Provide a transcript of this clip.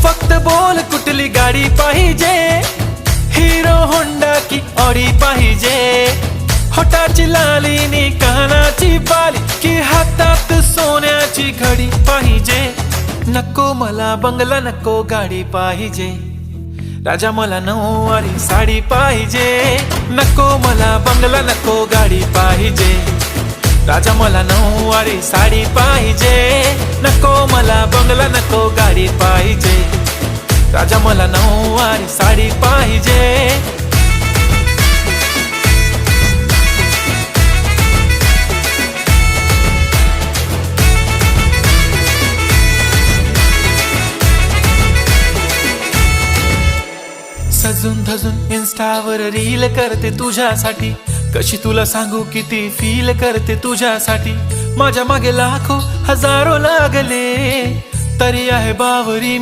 फक्त बोल कुठली गाडी पाहिजे, हिरो होंडा की ऑडी पाहिजे, होटाची लाली नी कानाची बाली की हातात सोन्याची घडी पाहिजे. नको मला बंगला नको गाडी पाहिजे, राजा मला नऊवारी साडी पाहिजे. नको मला बंगला नको गाडी पाहिजे, राजा मला नऊवारी साडी पाहिजे. नको मला बंगला नको गाडी पाहिजे, राजा मला नऊवारी साडी पाहिजे. सजून धजून इन्स्टावर रील करते तुझ्यासाठी, कशी तुला सांगू किती फील करते तुझ्यासाठी. माझ्या मागे लाखो हजारो लागले तरी आहे बावरी